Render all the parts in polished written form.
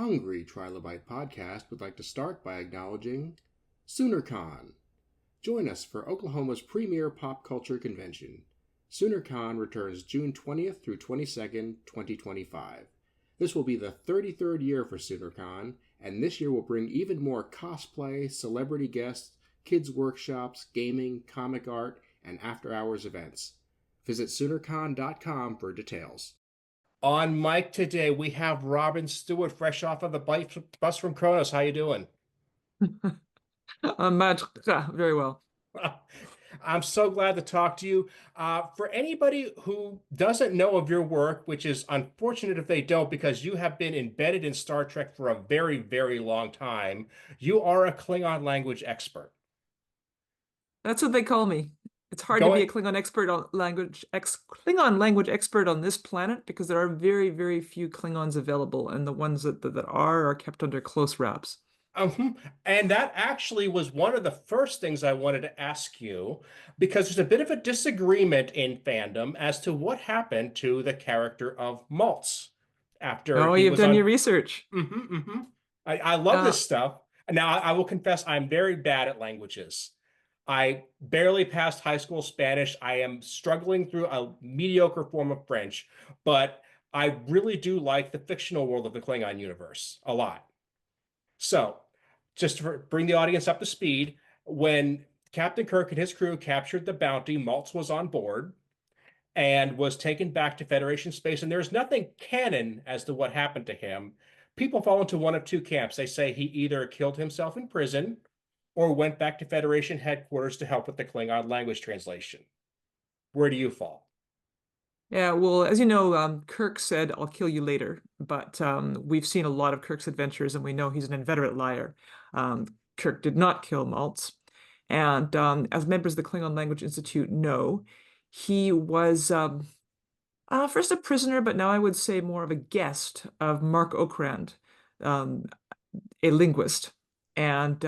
hungry Trilobyte podcast would like to start by acknowledging Soonercon. Join us for Oklahoma's premier pop culture convention. Soonercon returns June 20th through 22nd, 2025. This will be the 33rd year for Soonercon, and this year will bring even more cosplay, celebrity guests, kids' workshops, gaming, comic art, and after-hours events. Visit Soonercon.com for details. On mic today, we have Robyn Stewart, fresh off of the bus from Kronos. How you doing? Very well. I'm so glad to talk to you. For anybody who doesn't know of your work, which is unfortunate if they don't, because you have been embedded in Star Trek for a very, very long time, you are a Klingon language expert. That's what they call me. It's hard to be a Klingon language expert on this planet because there are very, very few Klingons available, and the ones that are kept under close wraps. And that actually was one of the first things I wanted to ask you, because there's a bit of a disagreement in fandom as to what happened to the character of Maltz after you've done your research. I love this stuff. Now, I will confess I'm very bad at languages. I barely passed high school Spanish. I am struggling through a mediocre form of French, but I really do like the fictional world of the Klingon universe a lot. So, just to bring the audience up to speed, when Captain Kirk and his crew captured the bounty, Maltz was on board and was taken back to Federation space, and there's nothing canon as to what happened to him. People fall into one of two camps. They say he either killed himself in prison or went back to Federation headquarters to help with the Klingon language translation. Where do you fall? Yeah, well, as you know, Kirk said, "I'll kill you later." But we've seen a lot of Kirk's adventures, and we know he's an inveterate liar. Kirk did not kill Maltz. And as members of the Klingon Language Institute know, he was first a prisoner, but now I would say more of a guest of Mark Okrand, a linguist. And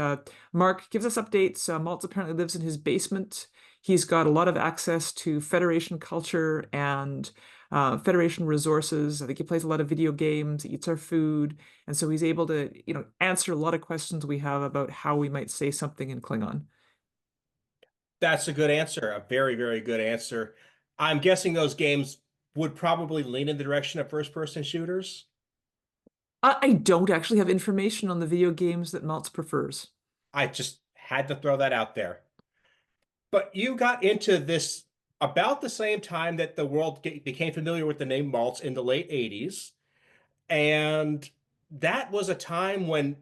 Mark gives us updates. Maltz apparently lives in his basement. He's got a lot of access to Federation culture and Federation resources. I think he plays a lot of video games, eats our food. And so he's able to, answer a lot of questions we have about how we might say something in Klingon. That's a good answer. A very, very good answer. I'm guessing those games would probably lean in the direction of first-person shooters. I don't actually have information on the video games that Maltz prefers. I just had to throw that out there. But you got into this about the same time that the world became familiar with the name Maltz in the late 80s. And that was a time when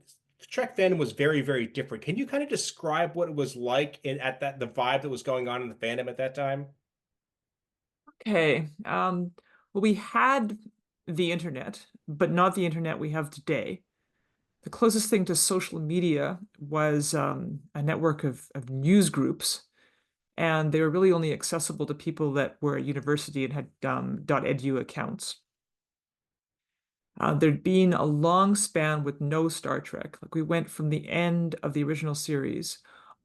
Trek Fandom was very, very different. Can you kind of describe what it was like the vibe that was going on in the fandom at that time? Okay. Well, we had the internet, but not the internet we have today. The closest thing to social media was a network of news groups, and they were really only accessible to people that were at university and had .edu accounts. There'd been a long span with no Star Trek. Like we went from the end of the original series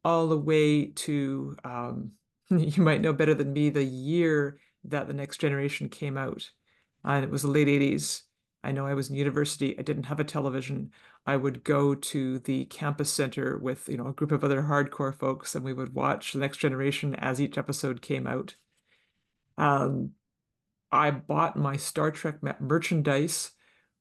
all the way to, you might know better than me, the year that The Next Generation came out. And it was the late 80s. I know I was in university. I didn't have a television. I would go to the campus center with, a group of other hardcore folks, and we would watch The Next Generation as each episode came out. I bought my Star Trek merchandise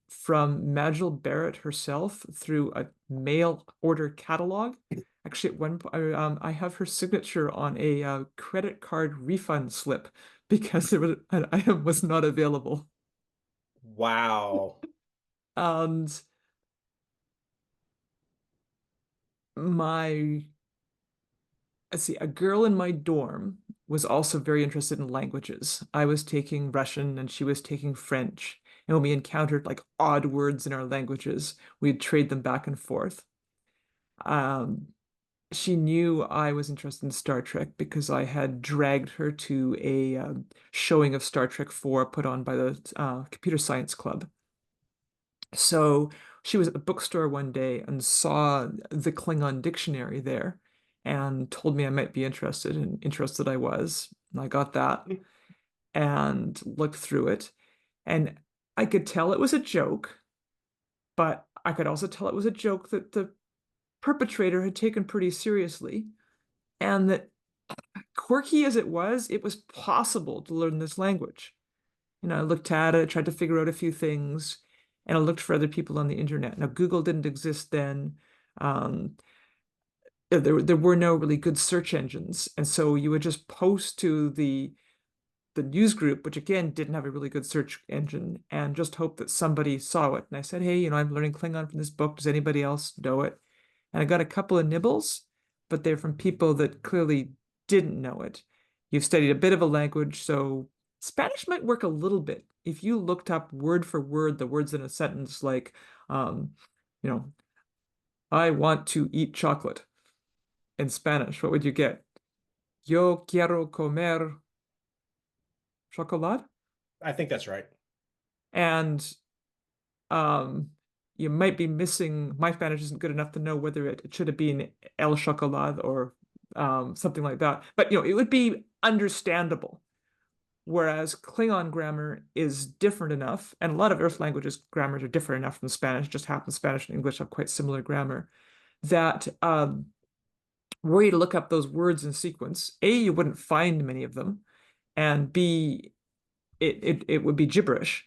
from Majel Barrett herself through a mail order catalog. Actually, at one point, I have her signature on a credit card refund slip because an item was not available. Wow. And a girl in my dorm was also very interested in languages. I was taking Russian and she was taking French. And when we encountered like odd words in our languages, we'd trade them back and forth. She knew I was interested in Star Trek because I had dragged her to a showing of Star Trek 4 put on by the Computer Science Club. So she was at the bookstore one day and saw the Klingon dictionary there and told me I might be interested, and interested I was. And I got that and looked through it. And I could tell it was a joke, but I could also tell it was a joke that the perpetrator had taken pretty seriously, and that quirky as it was possible to learn this language. I looked at it, tried to figure out a few things, and I looked for other people on the internet. Now, Google didn't exist then. Um, there were no really good search engines, and so you would just post to the news group, which again didn't have a really good search engine, and just hope that somebody saw it. And I said, hey, I'm learning Klingon from this book. Does anybody else know it? And I got a couple of nibbles, but they're from people that clearly didn't know it. You've studied a bit of a language, so Spanish might work a little bit. If you looked up word for word the words in a sentence like, you know, I want to eat chocolate in Spanish, what would you get? Yo quiero comer chocolate. I think that's right. And um, you might be missing, my Spanish isn't good enough to know whether it should have been el chocolate or something like that. But it would be understandable. Whereas Klingon grammar is different enough, and a lot of Earth languages grammars are different enough from Spanish, just happens Spanish and English have quite similar grammar, that were you to look up those words in sequence, A, you wouldn't find many of them, and B, it would be gibberish.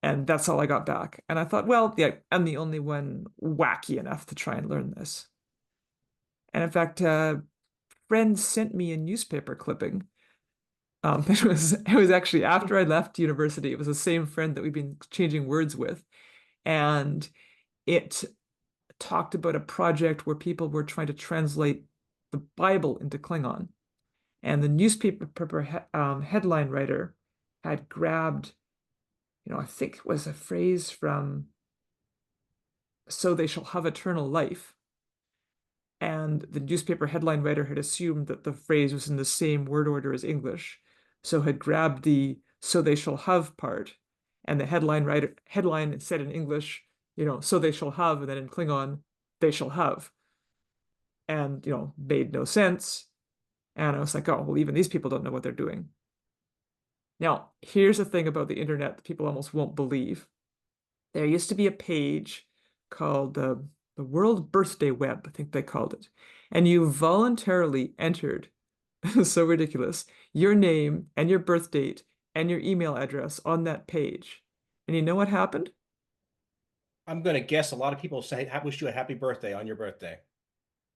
And that's all I got back. And I thought, well, yeah, I'm the only one wacky enough to try and learn this. And in fact, a friend sent me a newspaper clipping. It was actually after I left university. It was the same friend that we've been exchanging words with. And it talked about a project where people were trying to translate the Bible into Klingon. And the newspaper headline writer had grabbed, I think it was a phrase from "So they shall have eternal life." And the newspaper headline writer had assumed that the phrase was in the same word order as English, so had grabbed the "so they shall have" part, and the headline said in English, "so they shall have," and then in Klingon, "they shall have." And, made no sense. And I was like, oh, well, even these people don't know what they're doing. Now, here's the thing about the internet that people almost won't believe. There used to be a page called the World Birthday Web, I think they called it. And you voluntarily entered, so ridiculous, your name and your birth date and your email address on that page. And you know what happened? I'm going to guess a lot of people say, wish you a happy birthday on your birthday.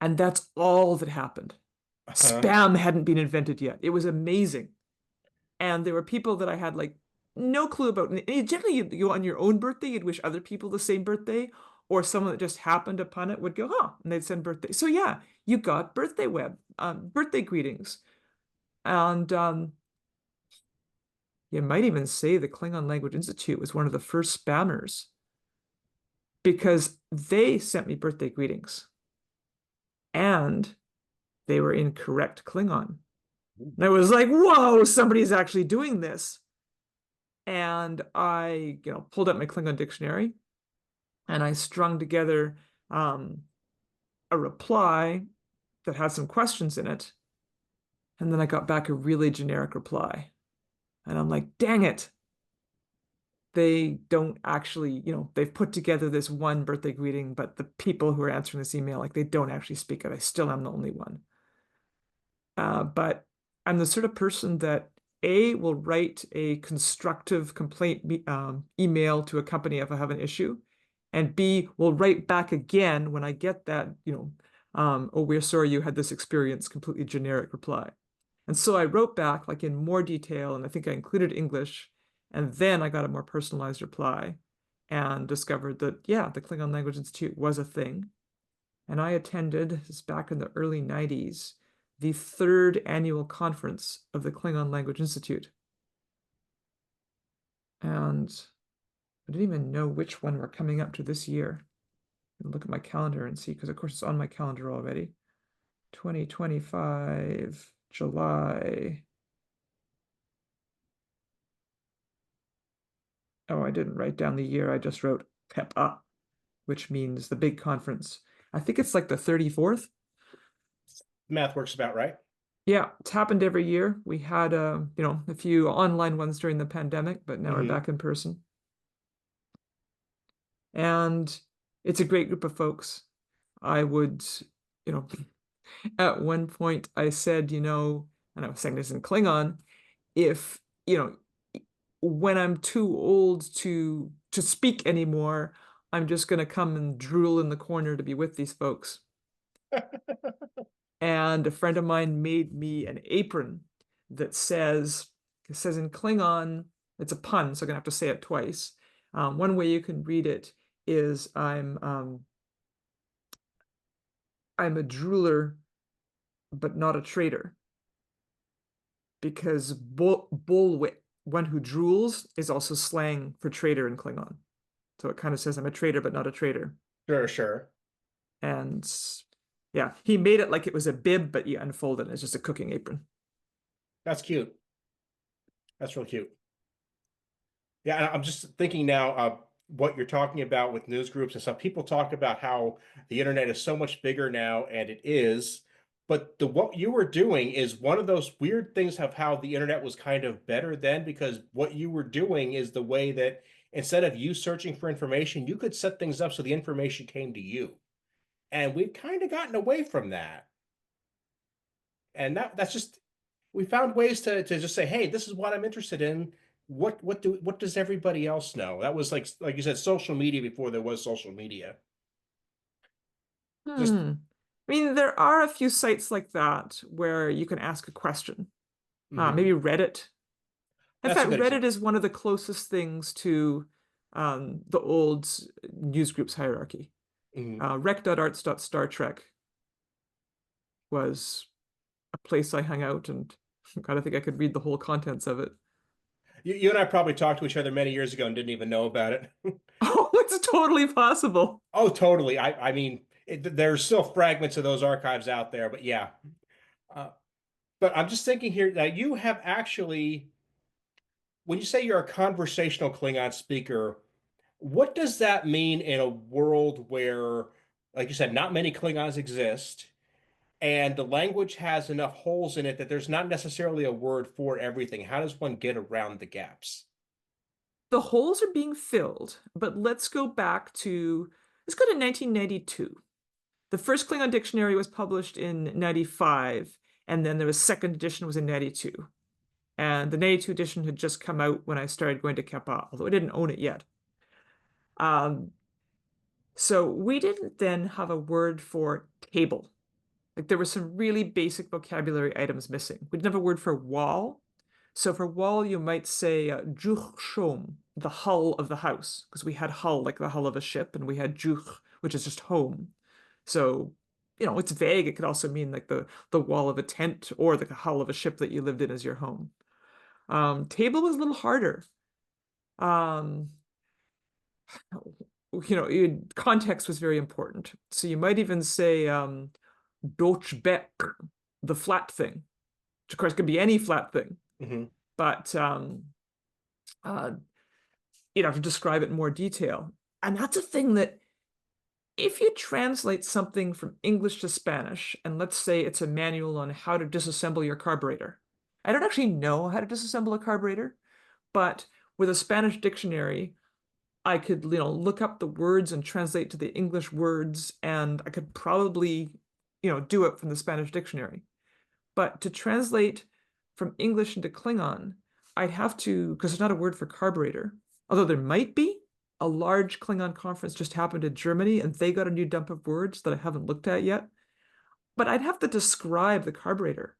And that's all that happened. Uh-huh. Spam hadn't been invented yet. It was amazing. And there were people that I had like no clue about. And generally, you on your own birthday, you'd wish other people the same birthday, or someone that just happened upon it would go, huh, and they'd send birthday. So yeah, you got birthday web, birthday greetings. And you might even say the Klingon Language Institute was one of the first spammers because they sent me birthday greetings and they were in correct Klingon. And I was like, whoa, somebody's actually doing this. And I, pulled up my Klingon dictionary and I strung together a reply that had some questions in it. And then I got back a really generic reply. And I'm like, dang it. They don't actually, they've put together this one birthday greeting, but the people who are answering this email, like they don't actually speak it. I still am the only one. But I'm the sort of person that A, will write a constructive complaint email to a company if I have an issue, and B, will write back again when I get that, oh, we're sorry you had this experience, completely generic reply. And so I wrote back like in more detail, and I think I included English, and then I got a more personalized reply and discovered that, yeah, the Klingon Language Institute was a thing. And I attended, this is back in the early 90s, the third annual conference of the Klingon Language Institute. And I didn't even know which one we're coming up to this year. Look at my calendar and see, because of course it's on my calendar already. 2025, July. Oh, I didn't write down the year. I just wrote PEP-A, which means the big conference. I think it's like the 34th. Math works about right. Yeah, it's happened every year. We had a few online ones during the pandemic, but now we're back in person. And it's a great group of folks. I would, you know, at one point I said, and I was saying this in Klingon, if, when I'm too old to speak anymore, I'm just gonna come and drool in the corner to be with these folks. And a friend of mine made me an apron that says in Klingon, it's a pun, so I'm gonna have to say it twice. One way you can read it is I'm a drooler, but not a traitor, because bullwit, one who drools, is also slang for traitor in Klingon. So it kind of says I'm a traitor, but not a traitor. Sure, sure. And yeah, he made it like it was a bib, but you unfold it and it's just a cooking apron. That's cute. That's real cute. Yeah, and I'm just thinking now what you're talking about with news groups and stuff. People talk about how the internet is so much bigger now, and it is. But what you were doing is one of those weird things of how the internet was kind of better then, because what you were doing is the way that instead of you searching for information, you could set things up so the information came to you. And we've kind of gotten away from that. And that's just we found ways to just say, hey, this is what I'm interested in. What does everybody else know? That was like you said, social media before there was social media. Just I mean, there are a few sites like that where you can ask a question. Maybe Reddit. In That's a fact, good Reddit example. is one of the closest things to the old news groups hierarchy. Mhm. Rec.arts.star Trek was a place I hung out, and God, I think I could read the whole contents of it. You and I probably talked to each other many years ago and didn't even know about it. Oh, it's totally possible. Oh, totally. I mean, there's still fragments of those archives out there, but yeah. Uh, but I'm just thinking here that you have actually, when you say you're a conversational Klingon speaker, what does that mean in a world where, like you said, not many Klingons exist, and the language has enough holes in it that there's not necessarily a word for everything? How does one get around the gaps? The holes are being filled, but let's go to 1992. The first Klingon dictionary was published in 95, and then there was second edition was in 92. And the 92 edition had just come out when I started going to Kappa, although I didn't own it yet. Um, so we didn't then have a word for table. Like there were some really basic vocabulary items missing. We didn't have a word for wall. So for wall, you might say juch shom, the hull of the house, because we had hull like the hull of a ship, and we had juch, which is just home. So, it's vague. It could also mean like the wall of a tent or the hull of a ship that you lived in as your home. Table was a little harder. Um, context was very important. So you might even say Deutschbeck, the flat thing, which of course could be any flat thing, Hmm. but uh, to describe it in more detail. And that's a thing that if you translate something from English to Spanish, and let's say it's a manual on how to disassemble your carburetor. I don't actually know how to disassemble a carburetor, but with a Spanish dictionary, I could, look up the words and translate to the English words, and I could probably, do it from the Spanish dictionary. But to translate from English into Klingon, I'd have to, because there's not a word for carburetor, although there might be. A large Klingon conference just happened in Germany, and they got a new dump of words that I haven't looked at yet. But I'd have to describe the carburetor.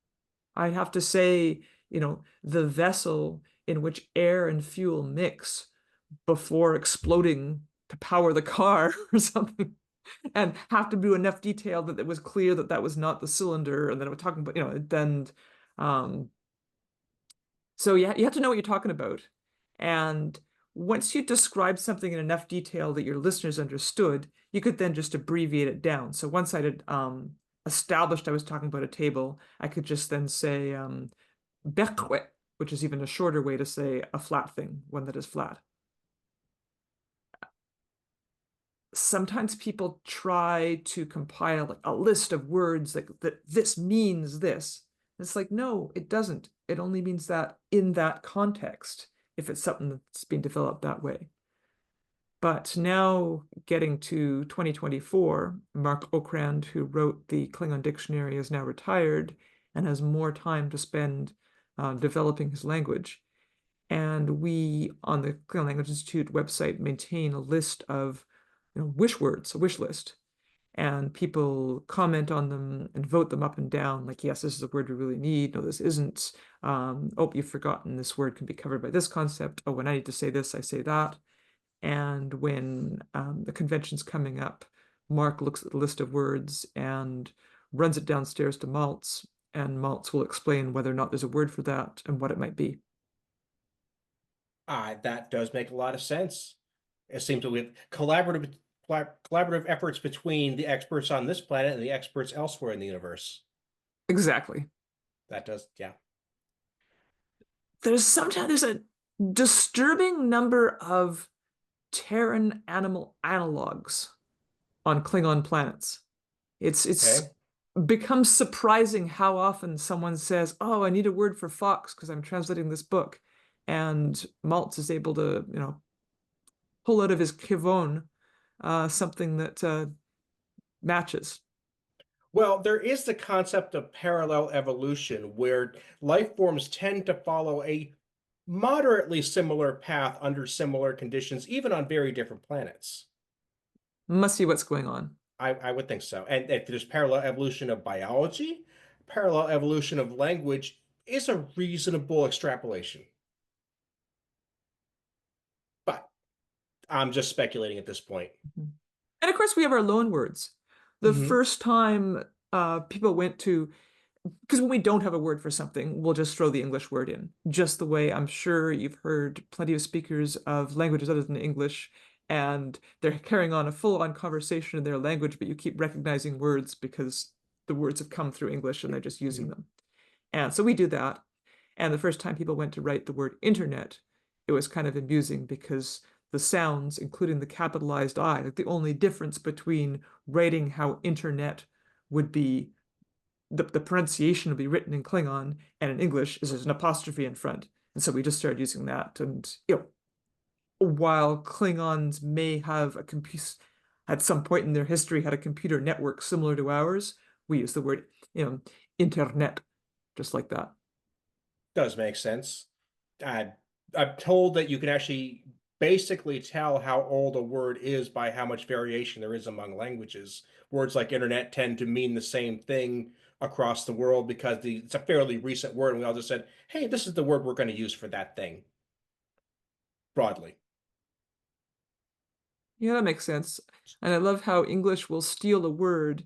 I'd have to say, the vessel in which air and fuel mix before exploding to power the car or something, and have to do enough detail that it was clear that that was not the cylinder, and then we're talking about, then um so yeah, you have to know what you're talking about. And once you describe something in enough detail that your listeners understood, you could then just abbreviate it down. So once I had established I was talking about a table, I could just then say berkwe, which is even a shorter way to say a flat thing, one that is flat. Sometimes people try to compile like a list of words that this means this. It's like, no, it doesn't. It only means that in that context, if it's something that's being developed that way. But now getting to 2024, Mark Okrand, who wrote the Klingon dictionary, is now retired and has more time to spend developing his language. And we, on the Klingon Language Institute website, maintain a list of wish words, a wish list. And people comment on them and vote them up and down, like, yes, this is a word we really need. No, this isn't. Oh, you've forgotten this word can be covered by this concept. Oh, when I need to say this, I say that. And when the convention's coming up, Mark looks at the list of words and runs it downstairs to Maltz, and Maltz will explain whether or not there's a word for that and what it might be. That does make a lot of sense. It seems that we have collaborative efforts between the experts on this planet and the experts elsewhere in the universe. Exactly. That does, yeah. There's a disturbing number of Terran animal analogs on Klingon planets. It's Okay. becomes surprising how often someone says, "Oh, I need a word for fox because I'm translating this book," and Maltz is able to, pull out of his kivon something that matches. Well, there is the concept of parallel evolution where life forms tend to follow a moderately similar path under similar conditions, even on very different planets. Must see what's going on. I would think so. And if there's parallel evolution of biology, parallel evolution of language is a reasonable extrapolation. But I'm just speculating at this point. Mhm. And of course, we have our loan words. The Hmm. first time people went to, because when we don't have a word for something, we'll just throw the English word in. Just the way I'm sure you've heard plenty of speakers of languages other than English, and they're carrying on a full-on conversation in their language, but you keep recognizing words because the words have come through English and they're just using Hmm. them. And so we do that. And the first time people went to write the word internet, it was kind of amusing because the sounds, including the capitalized I, like the only difference between writing how internet would be, the pronunciation would be written in Klingon and in English is there's an apostrophe in front. And so we just started using that. And while Klingons may have a computer at some point in their history had a computer network similar to ours, we use the word, internet, just like that. Does make sense. I, I'm told that you can actually basically tell how old a word is by how much variation there is among languages. Words like internet tend to mean the same thing across the world because it's a fairly recent word, and we all just said, hey, this is the word we're going to use for that thing broadly. Yeah, that makes sense. And I love how English will steal a word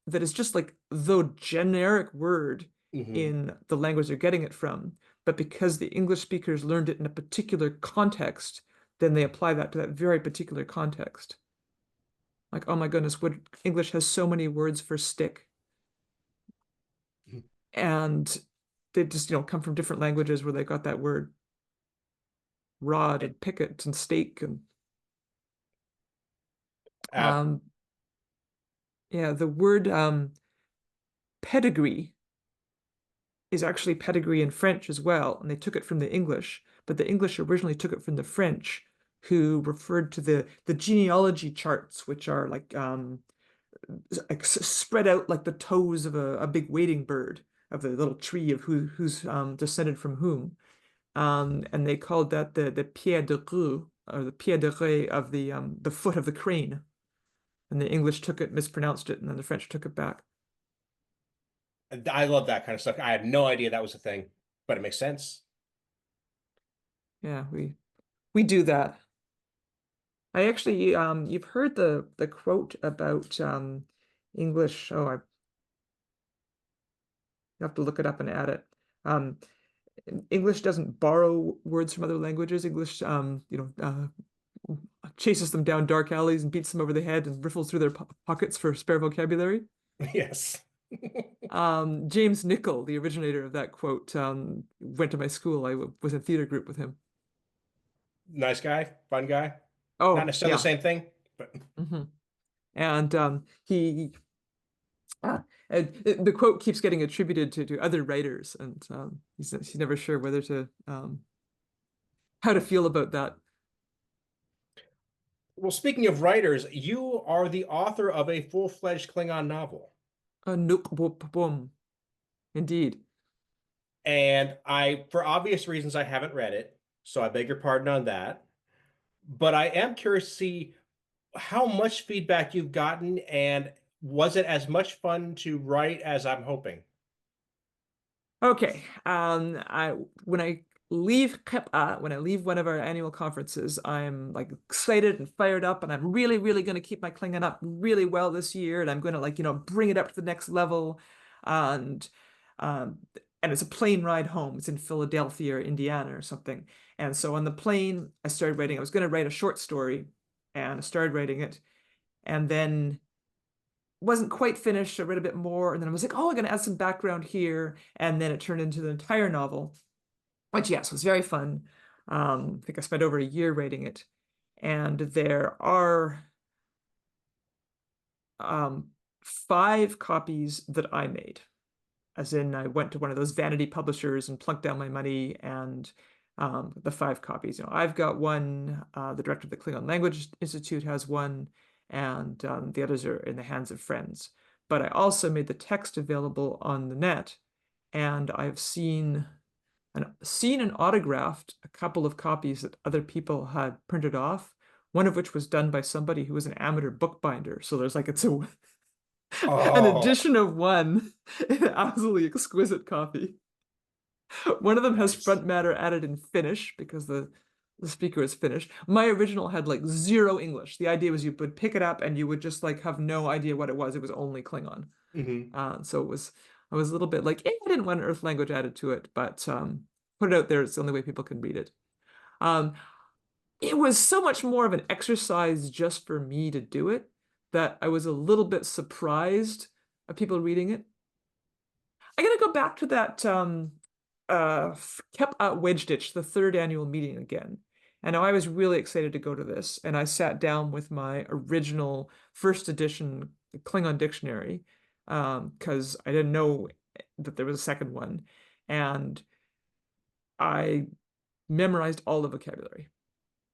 that is just like the generic word Hmm. in the language they're getting it from. But because the English speakers learned it in a particular context, then they apply that to that very particular context. Like, oh my goodness, what English has so many words for stick. And they just, come from different languages where they got that word rod and picket and stake and Uh, um yeah, the word pedigree is actually pedigree in French as well, and they took it from the English, but the English originally took it from the French, who referred to the genealogy charts, which are like spread out like the toes of a big wading bird of the little tree of who's descended from whom. And they called that the pied de rue, or the pied de ré of the foot of the crane. And the English took it, mispronounced it, and then the French took it back. I love that kind of stuff. I had no idea that was a thing, but it makes sense. Yeah, we do that. I actually, you've heard the quote about English. Oh, I have to look it up and add it. Um, English doesn't borrow words from other languages. English, chases them down dark alleys and beats them over the head and riffles through their pockets for spare vocabulary. Yes. James Nichol, the originator of that quote, went to my school. Was in theater group with him. Nice guy, fun guy. Not Oh, necessarily the yeah. same thing, but Hmm. And he the quote keeps getting attributed to other writers, and he's never sure whether to how to feel about that. Well, speaking of writers, you are the author of a full-fledged Klingon novel. Nook boop boom. Indeed. And for obvious reasons, I haven't read it, so I beg your pardon on that. But I am curious to see how much feedback you've gotten, and was it as much fun to write as I'm hoping? Okay. When I leave when I leave one of our annual conferences, I'm like excited and fired up, and I'm really, really going to keep my Klingon up really well this year, and I'm going to like, bring it up to the next level. And um and it's a plane ride home. It's in Philadelphia or Indiana or something. And so on the plane, I started writing. I was going to write a short story, and I started writing it, and then wasn't quite finished. I read a bit more, and then I was like, oh, I'm going to add some background here. And then it turned into the entire novel, which, yes, was very fun. I think I spent over a year writing it. And there are 5 copies that I made, as in I went to one of those vanity publishers and plunked down my money, and the 5 copies. I've got one, the director of the Klingon Language Institute has one, and the others are in the hands of friends. But I also made the text available on the net, and I've seen and autographed a couple of copies that other people had printed off, one of which was done by somebody who was an amateur bookbinder. So there's like it's an Oh, edition of one, an absolutely exquisite copy. One of them has nice. front matter added in Finnish because the speaker is Finnish. My original had like zero English. The idea was you would pick it up and you would just like have no idea what it was. It was only Klingon. Hmm. So I was a little bit like, I didn't want an Earth language added to it, but put it out there. It's the only way people can read it. Um, it was so much more of an exercise just for me to do it that I was a little bit surprised at people reading it. I gotta go back to that kept at Wedge Ditch, the 3rd annual meeting again. And now I was really excited to go to this, and I sat down with my original first edition Klingon dictionary because I didn't know that there was a second one, and I memorized all the vocabulary.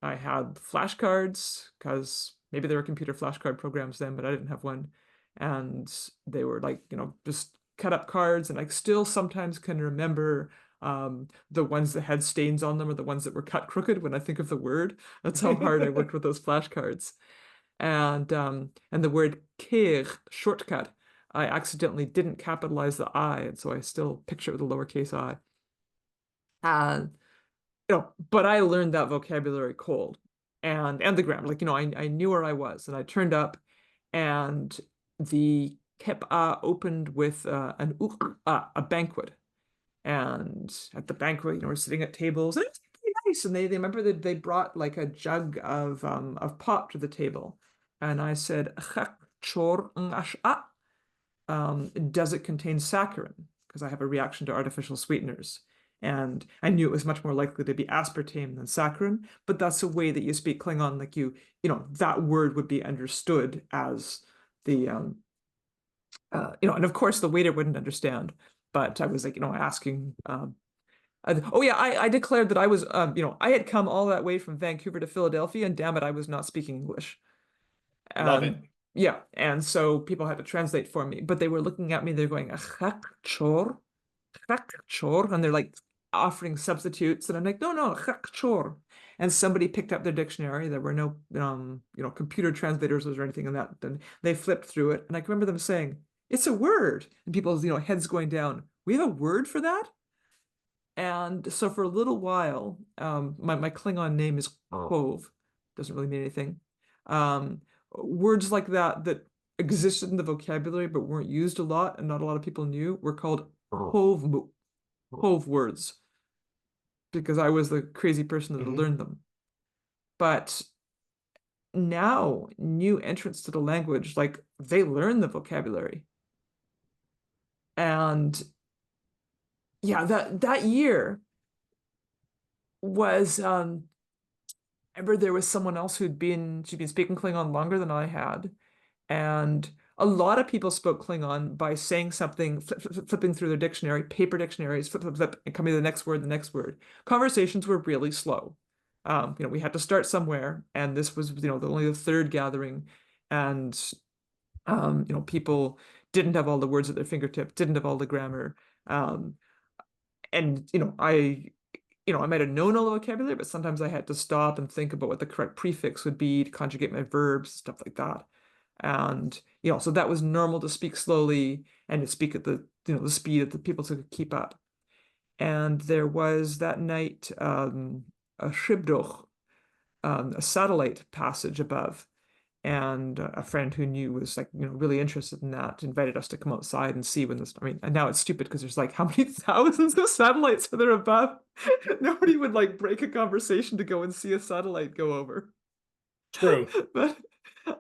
I had flashcards because maybe there were computer flashcard programs then, but I didn't have one. And they were like, just cut up cards. And I still sometimes can remember the ones that had stains on them or the ones that were cut crooked when I think of the word. That's how hard I worked with those flashcards. And the word keer, shortcut, I accidentally didn't capitalize the I, and so I still picture it with a lowercase I. Uh, but I learned that vocabulary cold and the grammar. Like, I knew where I was, and I turned up, and the kepa opened with a banquet. And at the banquet, we're sitting at tables, and it was pretty nice. And they remember that they brought like a jug of pop to the table. And I said, does it contain saccharin? Because I have a reaction to artificial sweeteners. And I knew it was much more likely to be aspartame than saccharin, but that's a way that you speak Klingon, like that word would be understood as the and of course the waiter wouldn't understand, but I was like, asking oh yeah, I declared that I was I had come all that way from Vancouver to Philadelphia, and damn it, I was not speaking English. Love it. Yeah, and so people had to translate for me, but they were looking at me, they're going, chor, and they're like offering substitutes, and I'm like, no, chor. And somebody picked up their dictionary. There were no, computer translators or anything in that. And they flipped through it, and I can remember them saying, "It's a word," and people's, heads going down. We have a word for that? And so for a little while, my Klingon name is Hove. Doesn't really mean anything. Words like that existed in the vocabulary but weren't used a lot and not a lot of people knew were called Hove words because I was the crazy person that had Hmm. learned them. But now new entrants to the language, like they learn the vocabulary. And yeah, that year was I remember there was someone else she'd been speaking Klingon longer than I had, and a lot of people spoke Klingon by saying something, flipping through their dictionary, paper dictionaries, flip, and coming to the next word, the next word. Conversations were really slow. We had to start somewhere, and this was, only the third gathering, and people didn't have all the words at their fingertips, didn't have all the grammar, um, and I might have known all the vocabulary, but sometimes I had to stop and think about what the correct prefix would be to conjugate my verbs, stuff like that. And, so that was normal to speak slowly and to speak at the speed that the people could keep up. And there was that night a Shibdoch, a satellite passage above. And a friend who knew was like, really interested in that, invited us to come outside and see when this. I mean, and now it's stupid because there's like how many thousands of satellites are there above? Nobody would like break a conversation to go and see a satellite go over. True. But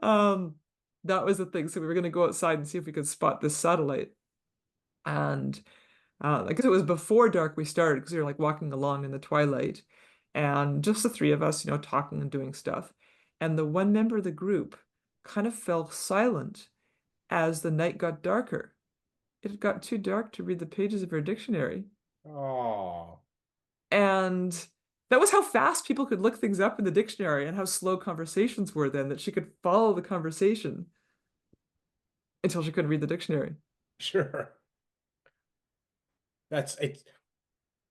um, that was the thing. So we were going to go outside and see if we could spot this satellite. And I guess it was before dark we started because we were like walking along in the twilight, and just the three of us, talking and doing stuff. And the one member of the group kind of fell silent as the night got darker. It got too dark to read the pages of her dictionary. Oh, And that was how fast people could look things up in the dictionary and how slow conversations were then, that she could follow the conversation until she couldn't read the dictionary. sure. That's it.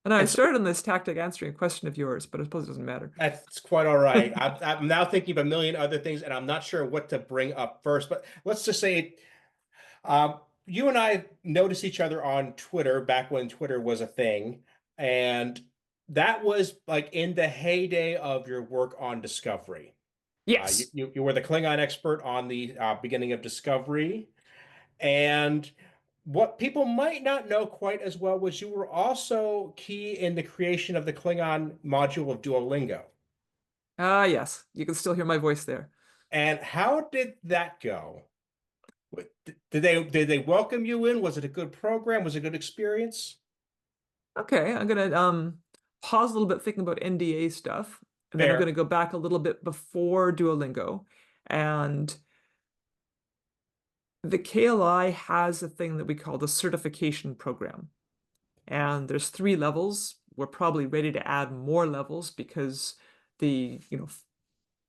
And I And so started on this tactic answering a question of yours, but I suppose it doesn't matter. that's quite all right. I'm now thinking of a million other things, and I'm not sure what to bring up first. But let's just say, you and I noticed each other on Twitter back when Twitter was a thing, and that was like in the heyday of your work on Discovery. Yes. You were the Klingon expert on the beginning of Discovery, and what people might not know quite as well was you were also key in the creation of the Klingon module of Duolingo. Ah, yes. You can still hear my voice there. And how did that go? Did they welcome you in? Was it a good program? Was it a good experience? Okay, I'm gonna pause a little bit thinking about NDA stuff, and then I'm gonna Fair. go back a little bit before Duolingo. And the KLI has a thing that we call the certification program. And there's 3 levels. We're probably ready to add more levels because the,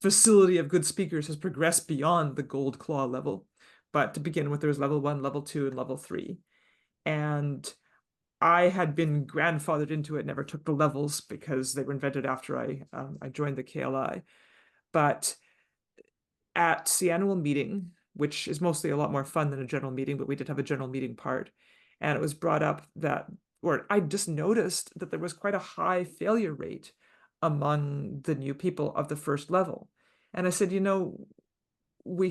facility of good speakers has progressed beyond the gold claw level. But to begin with, there's level 1, level 2, and level 3. And I had been grandfathered into it, never took the levels because they were invented after I joined the KLI. But at the annual meeting, which is mostly a lot more fun than a general meeting, but we did have a general meeting part, and it was brought up that, or I just noticed that there was quite a high failure rate among the new people of the first level. And I said, not we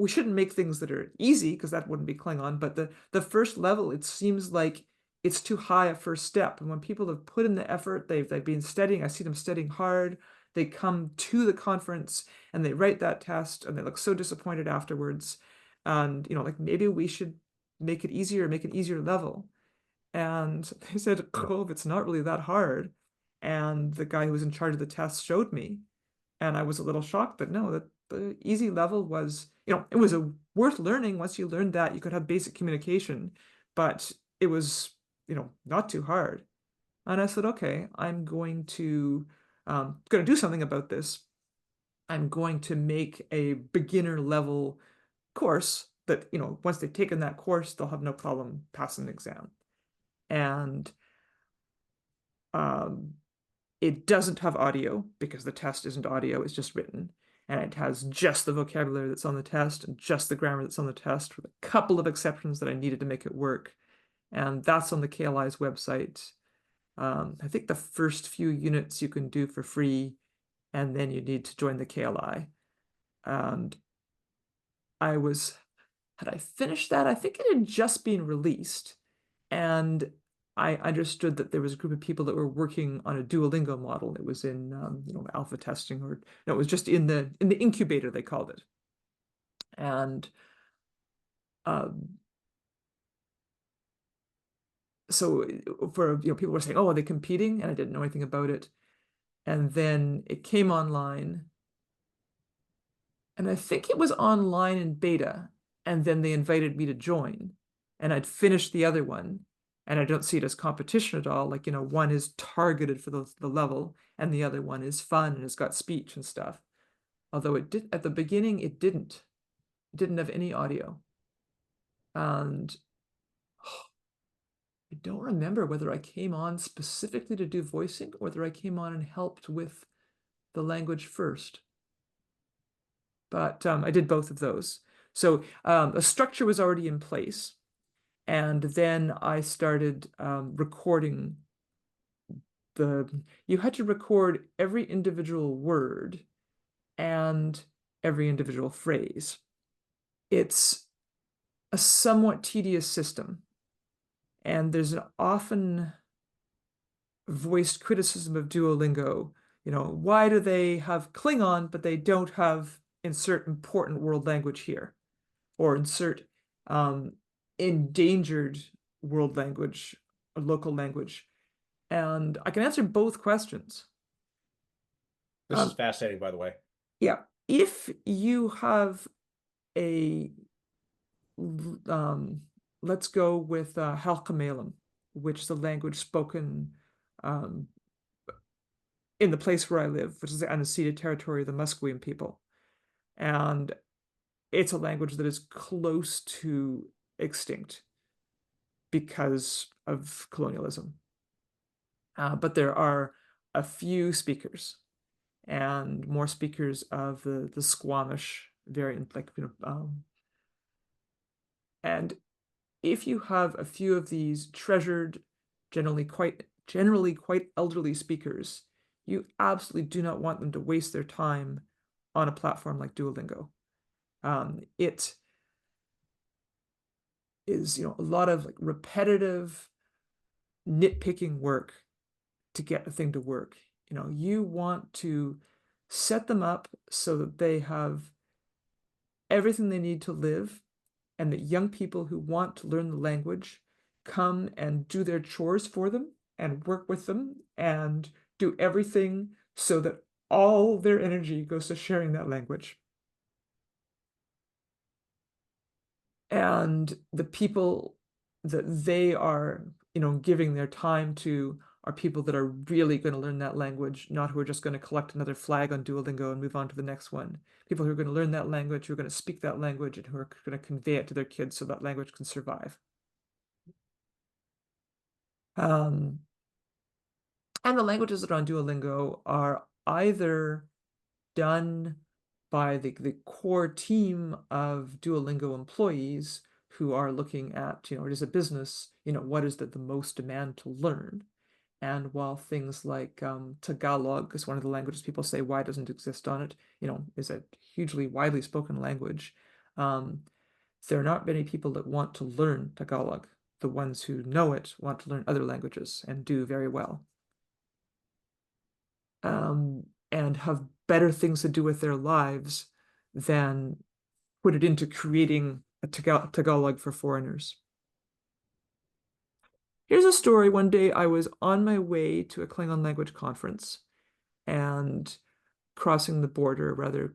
shouldn't make things that are easy because that wouldn't be Klingon, but the first level, it seems like it's too high a first step. And when people have put in the effort, they've been studying, I see them studying hard, they come to the conference and they write that test and they look so disappointed afterwards. And like maybe we should make it easier, make an easier level. And they said, Cove, it's not really that hard. And the guy who was in charge of the test showed me. And I was a little shocked, but no, that the easy level was, it was worth learning. Once you learned that, you could have basic communication, but it was, not too hard. And I said, okay, I'm going to do something about this. I'm going to make a beginner level course that, once they've taken that course, they'll have no problem passing an exam. And um, it doesn't have audio because the test isn't audio, it's just written. And it has just the vocabulary that's on the test and just the grammar that's on the test, with a couple of exceptions that I needed to make it work. And that's on the KLI's website. I think the first few units you can do for free, and then you need to join the KLI. And had I finished that? I think it had just been released. And I understood that there was a group of people that were working on a Duolingo model. It was in, alpha testing, or no, it was just in the incubator, they called it. And um, so for, people were saying, oh, are they competing? And I didn't know anything about it. And then it came online, and I think it was online in beta, and then they invited me to join, and I'd finished the other one. And I don't see it as competition at all. Like, one is targeted for the level, and the other one is fun and it's got speech and stuff. Although it did at the beginning, it didn't. It didn't have any audio. And I don't remember whether I came on specifically to do voicing or whether I came on and helped with the language first. But I did both of those. So a structure was already in place. And then I started recording you had to record every individual word and every individual phrase. It's a somewhat tedious system. And there's an often voiced criticism of Duolingo. Why do they have Klingon, but they don't have insert important world language here? Or insert endangered world language or local language? And I can answer both questions. This is fascinating, by the way. Yeah. If you have let's go with Halkomelem, which is a language spoken in the place where I live, which is the unceded territory of the Musqueam people. And it's a language that is close to extinct because of colonialism. But there are a few speakers and more speakers of the Squamish variant, and if you have a few of these treasured, generally quite elderly speakers, you absolutely do not want them to waste their time on a platform like Duolingo. It is, a lot of repetitive, nitpicking work to get a thing to work. You want to set them up so that they have everything they need to live, and that young people who want to learn the language come and do their chores for them and work with them and do everything so that all their energy goes to sharing that language. And the people that they are, giving their time to are people that are really going to learn that language, not who are just going to collect another flag on Duolingo and move on to the next one. People who are going to learn that language, who are going to speak that language, and who are going to convey it to their kids so that language can survive. And the languages that are on Duolingo are either done by the core team of Duolingo employees who are looking at, it is a business, what is the most demand to learn? And while things like Tagalog is one of the languages people say, why doesn't it exist on it, is a hugely widely spoken language, there are not many people that want to learn Tagalog. The ones who know it want to learn other languages and do very well. And have better things to do with their lives than put it into creating a Tagalog for foreigners. Here's a story. One day I was on my way to a Klingon language conference and crossing the border, rather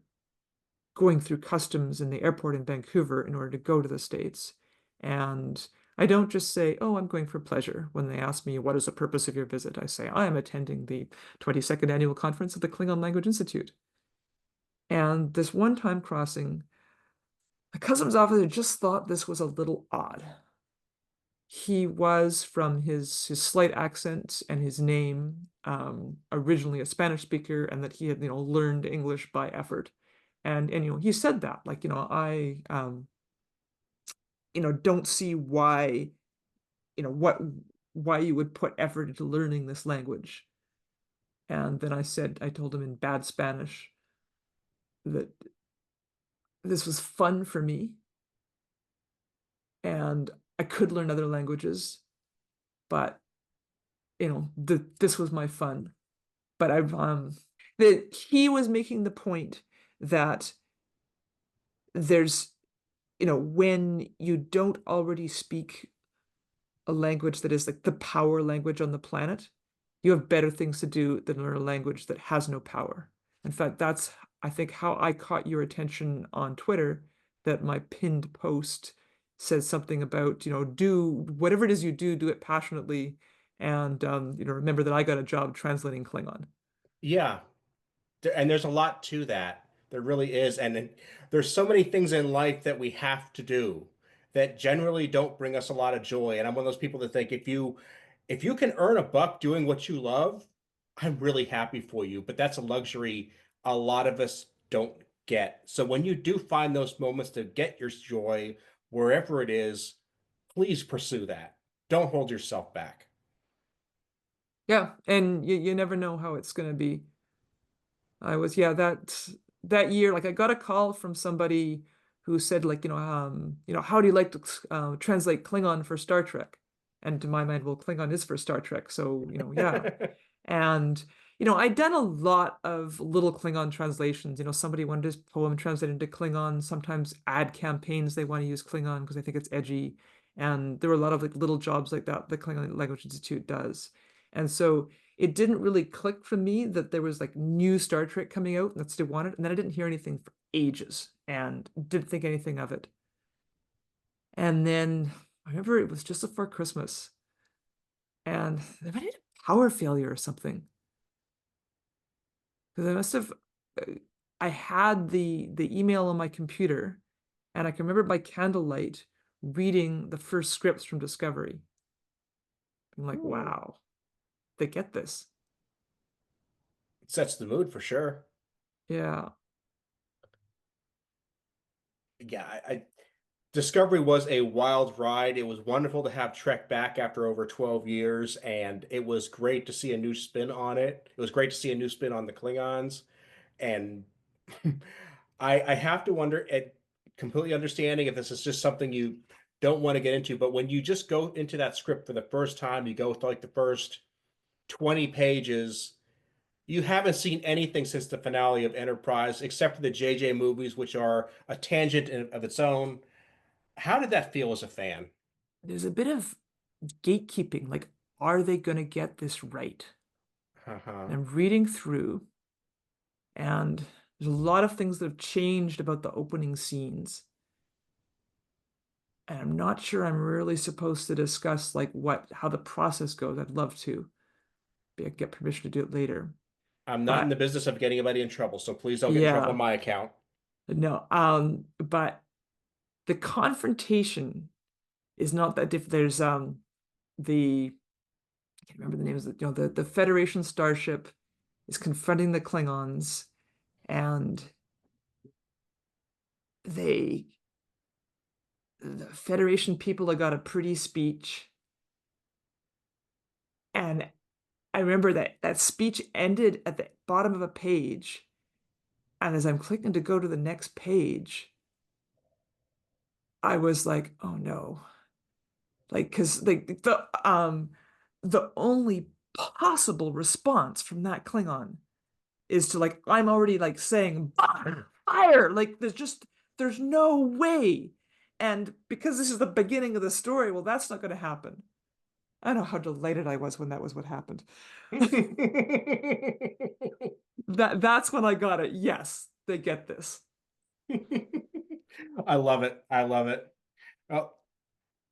going through customs in the airport in Vancouver in order to go to the States. And I don't just say, oh, I'm going for pleasure. When they ask me, what is the purpose of your visit? I say, I am attending the 22nd annual conference of the Klingon Language Institute. And this one-time crossing, the customs officer just thought this was a little odd. He was, from his slight accent and his name, originally a Spanish speaker, and that he had, learned English by effort. And he said that, I don't see why, why you would put effort into learning this language. And then I told him in bad Spanish that this was fun for me and I could learn other languages, but this was my fun. But that he was making the point that there's, when you don't already speak a language that is like the power language on the planet, you have better things to do than learn a language that has no power. In fact, that's, I think, how I caught your attention on Twitter, that my pinned post says something about, do whatever it is you do, do it passionately, and remember that I got a job translating Klingon. Yeah. And there's a lot to that. There really is. And there's so many things in life that we have to do that generally don't bring us a lot of joy. And I'm one of those people that think if you can earn a buck doing what you love, I'm really happy for you. But that's a luxury a lot of us don't get. So when you do find those moments to get your joy, wherever it is, please pursue that. Don't hold yourself back. Yeah, and you never know how it's going to be. Yeah, that year, like I got a call from somebody who said like, how do you like to translate Klingon for Star Trek? And to my mind, well, Klingon is for Star Trek, so yeah. And I'd done a lot of little Klingon translations. Somebody wanted his poem translated into Klingon. Sometimes ad campaigns they want to use Klingon because I think it's edgy. And there were a lot of like little jobs like that the Klingon Language Institute does. And so it didn't really click for me that there was like new Star Trek coming out and that's what I wanted. And then I didn't hear anything for ages and didn't think anything of it. And then I remember it was just before Christmas and they might have had a power failure or something. Because I must have, I had the email on my computer, and I can remember by candlelight reading the first scripts from Discovery. I'm like, Ooh. wow, they get this. It sets the mood for sure. Yeah. Yeah, Discovery was a wild ride. It was wonderful to have Trek back after over 12 years, and it was great to see a new spin on it. It was great to see a new spin on the Klingons. And I have to wonder, at completely understanding if this is just something you don't want to get into, but when you just go into that script for the first time, you go to like the first 20 pages, you haven't seen anything since the finale of Enterprise, except for the JJ movies, which are a tangent of its own. How did that feel as a fan? There's a bit of gatekeeping, like, are they going to get this right? Uh-huh. And I'm reading through, and there's a lot of things that have changed about the opening scenes. And I'm not sure I'm really supposed to discuss like how the process goes. I'd love to, but I get permission to do it later. I'm not in the But business of getting anybody in trouble, so please don't get in trouble on yeah, my account. no. But the confrontation is not that diff there's the I can't remember the names of the Federation starship is confronting the Klingons and they the Federation people have got a pretty speech and I remember that speech ended at the bottom of a page and as I'm clicking to go to the next page I was like oh no like because the only possible response from that Klingon is to like I'm already like saying fire like there's no way and because this is the beginning of the story well that's not going to happen. I don't know how delighted I was when that was what happened. That's when I got it. Yes, they get this. I love it. I love it. Well,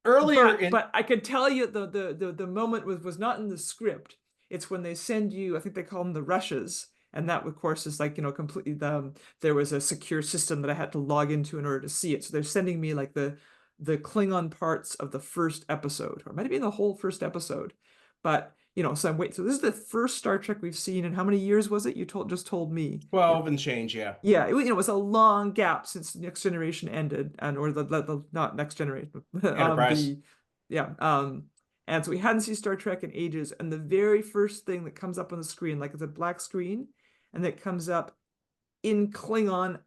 earlier in But I could tell you the moment was not in the script. It's when they send you, I think they call them the rushes. And that, of course, is like, completely there was a secure system that I had to log into in order to see it. So they're sending me like the Klingon parts of the first episode, or it might have been the whole first episode. But, so I'm waiting. So this is the first Star Trek we've seen. And how many years was it? You just told me. 12 and change, yeah. Yeah, it was a long gap since Next Generation ended, and or the not Next Generation, Enterprise. the yeah, and so we hadn't seen Star Trek in ages, and the very first thing that comes up on the screen, like it's a black screen, and that comes up in Klingon,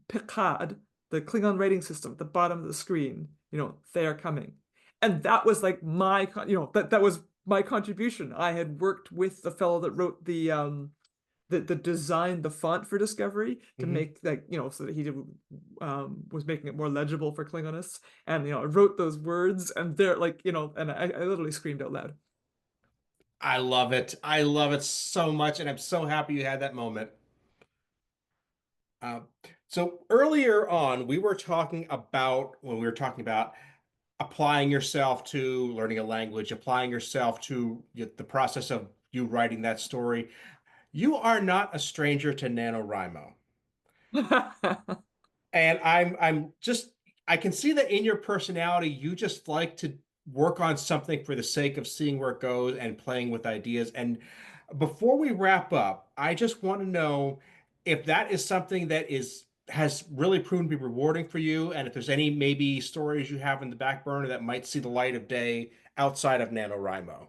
Picard, the Klingon rating system at the bottom of the screen, they are coming, and that was like that was my contribution. I had worked with the fellow that wrote the design the font for Discovery to Hmm. make like so that he was making it more legible for Klingonists and I wrote those words and they're like and I literally screamed out loud. I love it. I love it so much, and I'm so happy you had that moment. Uh, So earlier on, we were talking about when we were talking about applying yourself to learning a language, applying yourself to the process of you writing that story. You are not a stranger to NaNoWriMo. And I'm just I can see that in your personality, you just like to work on something for the sake of seeing where it goes and playing with ideas. And before we wrap up, I just want to know if that is something that is has really proven to be rewarding for you, and if there's any maybe stories you have in the back burner that might see the light of day outside of NaNoWriMo.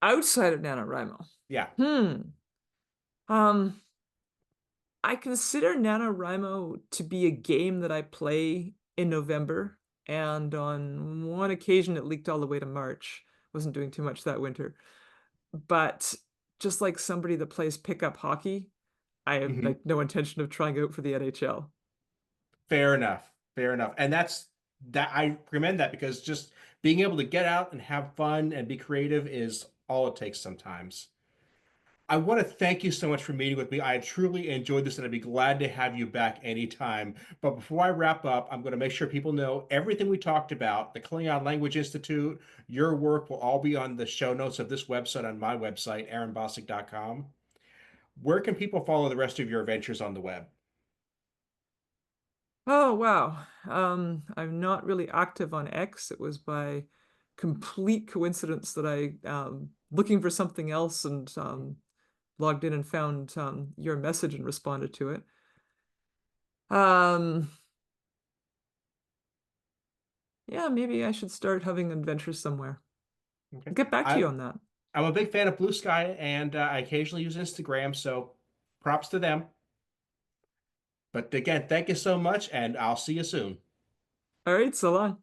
Outside of NaNoWriMo. Yeah. Hmm. Um, I consider NaNoWriMo to be a game that I play in November, and on one occasion it leaked all the way to March. Wasn't doing too much that winter. But just like somebody that plays pickup hockey, I have Mhm. like no intention of trying out for the NHL. Fair enough. Fair enough. And that's that I recommend that because just being able to get out and have fun and be creative is all it takes sometimes. I want to thank you so much for meeting with me. I truly enjoyed this and I'd be glad to have you back anytime. But before I wrap up, I'm going to make sure people know everything we talked about, the Klingon Language Institute, your work will all be on the show notes of this website on my website, aaronbosick.com. Where can people follow the rest of your adventures on the web? Oh wow. I'm not really active on X. It was by complete coincidence that I looking for something else and logged in and found your message and responded to it. Um, yeah, maybe I should start having adventures somewhere. Okay. I'll get back to you I on that. I'm a big fan of Blue Sky, and I occasionally use Instagram, so props to them. But again, thank you so much, and I'll see you soon. All right, so long.